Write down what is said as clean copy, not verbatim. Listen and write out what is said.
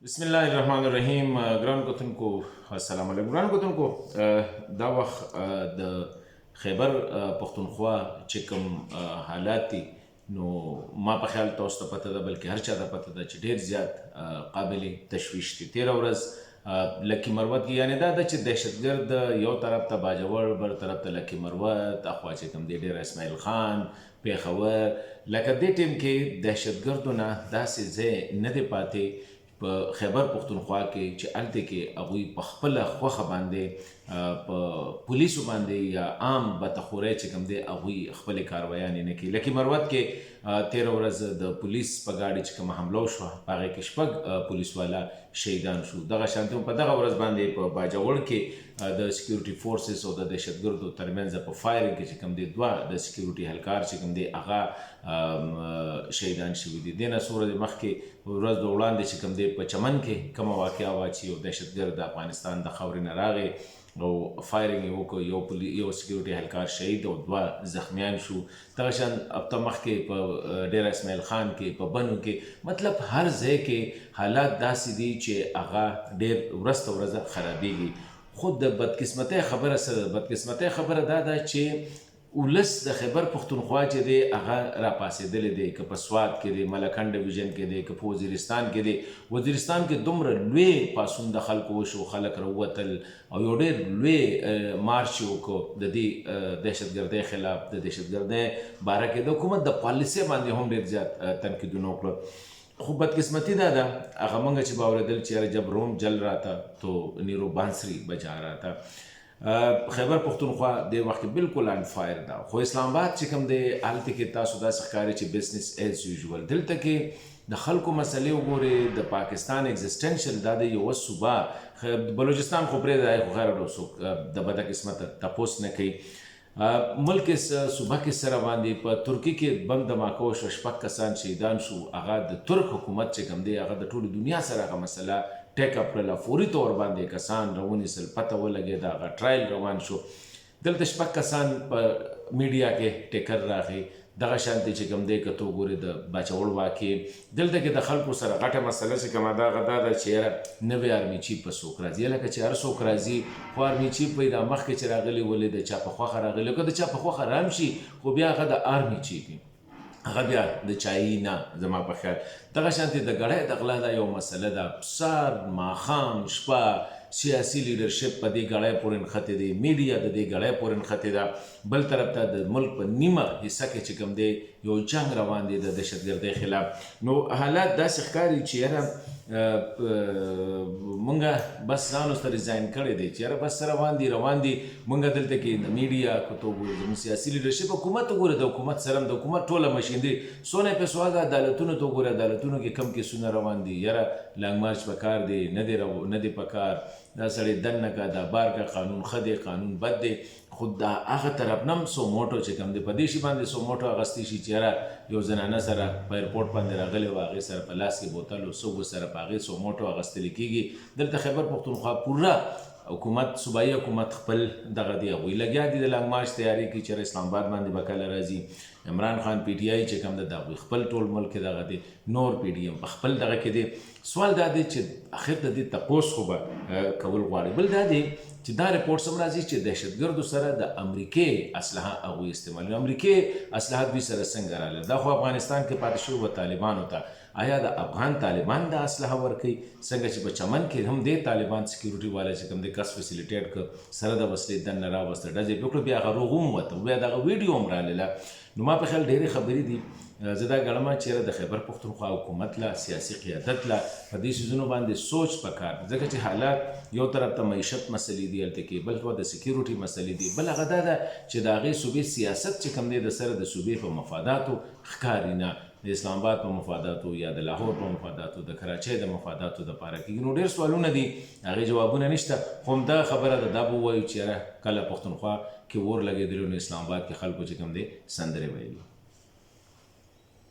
بسم الله الرحمن الرحیم. ګران کتونکو السلام علیکم. ګران کتونکو دا وخت د خیبر پښتونخوا چې کوم حالات دي نو ما په خیال تاسو ته پته ده بلکې هر چا ته پته ده چې ډیر زیات قابل تشویش دي. تیره ورځ لکی مروت کې یعنی دا ده چې دهشتګرد یو طرف ته باجوړ بل طرف ته لکی مروت اخوا چې کوم دی ډیر اسماعیل خان پیښور لکه دې ټیم کې دهشتګردو نه داسې ځای نه دی پاتې په خیبر پښتونخوا کې چې هلته کې هغوی په خپله خوښه باندې په پولیسو باندې یا عام بتخورۍ چې کوم دی هغوی خپلې کارویانې نه کوي. لکي مروت کې تیره ورځ د پولیس په ګاډي چې کومه حمله وشوه په هغې کې 6 پولیس والا شهیدان شو. دغه شانتي په دغه ورځ باندې په باجوړ کې د سکیورټي فورسز او د دهشتګردو ترمنځ په فایرنګ کې چې کوم دی 2 د سکیورټي اهلکار چې کوم دی هغه شهیدان شوي دي. دې نه څو ورځې مخکې ورځ د وړاندې چې کوم دی په چمن کې کومه واقعه وه چې یو دهشتګرد د افغانستان د خاورې نه راغی او فایرنګ یې وکړ، یو سکیورټي اهلکار شهید او 2 زخمیان شو. دغه شان هفته مخکې په ډیر اسماعیل خان کې په بنو کې مطلب هر ځای کې حالات داسې دي چې هغه ډیر ورځ ته ورځ خرابېږي. خو د بدقسمتۍ خبره څه ده؟ بدقسمتۍ خبره دا ده چې ولس د خیبر پښتونخوا چې دی هغه راپاڅېدلی دی، که په سوات کې دی، ملکنډ ډویژن کې دی، که په وزیرستان کې دی. وزیرستان کې دومره لوی پاڅون د خلکو وشو، خلک راووتل او یو ډېر لوی مارچ یې وکړو د دې دهشتګردۍ خلاف. د دهشتګردۍ باره کې د حکومت د پالیسۍ باندې هم ډېر زیات تنقیدونه وکړل. خو بدقسمتي دا ده هغه موږ چې به اورېدل چې یاره جب روم جل راته تو نیرو بانسری بجا راته. خیبر پښتونخوا د وخت بالکل ان فایر ده. خو اسلام آباد چې کوم دی هلته کې تاسو داسې ښکاري چې بزنس ایز یوزول. دلته کې د خلکو مسلې وګورئ. د پاکستان ایگزسټنشل دا د یوه صوبه بلوچستان خو پرېږده، خو خیر څوک د بده قسمته تپوس نه کوي. ملک صوبه کې څه روان دي؟ په ترکي کې بم دماکه وشوه، 6 کسان شهیدان شو. هغه د ترک حکومت چې کوم دی هغه د ټولې دنیا سره هغه مسله ټیک اپ کړله، فوري طور باندې کسان راونیسل، پته ولګېده، هغه ټرایل روان شو. دلته 6 کسان په میډیا کې ټیکر راغی. دغه شانتي چې کوم دی که ته وګورې د باجوړ واقع دلته کې د خلکو سره غټه مسله چې کومه ده هغه دا ده چې یاره نوی آرمي چیف په څوک راځي. لکه چې هر څوک راځي خو آرمي چیف به یې دا مخکې چې راغلی ولې د چا په خوښه راغلی. که د چا په خوښه رام شي خو بیا هغه د آرمي چیف وي، هغه بیا د چایي نه. زما په خیال دغه شانتي د ګړی د غلا دا یو مسله ده. سهار ماښام شپه سیاسي لیډرشپ په دې ګړی پورې نښتې دی، میډیا د دې ګړی پورې نښتې ده. بل طرف ته د ملک په نیمه حصه کې چې کوم دی یو جنګ روان دی د دهشتګردۍ خلاف. نو حالات داسې ښکاري چې یاره مونږ بس ځان ورته ریزاین کړی دی چې یاره بس روان دي مونږ دلته کې د میډیا که ته وګورې زموږ سیاسي لیډرشپ حکومت وګوره، د حکومت سره د حکومت ټوله مشین دي. څونه یې پیسو هغه عدالتونو ته وګوره، عدالتونو کې کم کیسونه روان دي. یاره لانګ مارچ په کار دی نه دی په کار، دا سړی دننه که دا بار که قانون ښه دی قانون بد دی. خو د هغه طرف نه هم سو موټو چې کوم دی په دې شي باندې سو موټو اخیستی شي چې یاره یو زنانه سره په ایرپورټ باندې راغلی وه، هغې سره په لاس کې بوتل و څه سره په هغې سو موټو اخیستلی کېږي. دلته خیبر پښتونخوا پوره حکومت صوبایي حکومت خپل دغه دی هغوی لګیا دي د لانګ مارچ تیاري کې چې اسلام آباد باندې به کله راځي. عمران خان پی ټي آی چې کوم ده د هغوی خپل ټول ملک کې دغه دی، نور پی ډي ایم په خپل دغه کې دی. سوال دا دی چې اخر ته دې تپوس خو به کول غواړي. بل دا دی چې دا ریپورټس هم راځي چې دهشتګردو سره د امریکې اسلحه هغوی استعمالوي. امریکې اسلحه دوی سره څنګه راغله؟ دا خو افغانستان کې پاتې شوي وه طالبانو ته. آیا د افغان طالبان د اسلحه ورکوي؟ څنګه چې په چمن کې هم دی طالبان سکیورټي والا چې کوم دی کس فیسیلیټیټ کړ، سره د وسلې دننه راوسته، ډزې پې وکړه، بیا هغه روغ هم ووته، بیا دغه ویډیو هم رالیله. نو ما په خیال ډېرې خبرې دي. زه دا ګڼم چې یاره د خیبر پښتونخوا حکومت له سیاسي قیادت له په دې څیزونو باندې سوچ پکار دی، ځکه چې حالات یو طرف ته معیشت مسلې دي هلته کې، بل طرف د سکیورټي مسلې دي، بل هغه دا ده چې د هغې صوبې سیاست چې کوم دی د سره د صوبې په مفاداتو ښکاري نه، د اسلام آباد په مفاداتو یا د لاهور په مفاداتو، د کراچۍ د مفاداتو دپاره کېږي. نو ډېر سوالونه دي، هغې جوابونه نشته. خو همدغه خبره ده، دا به ووایو چې یاره کله پښتونخوا کې اور لګېدلی نو اسلام آباد کې خلکو چې کوم دی سندرې ویلي.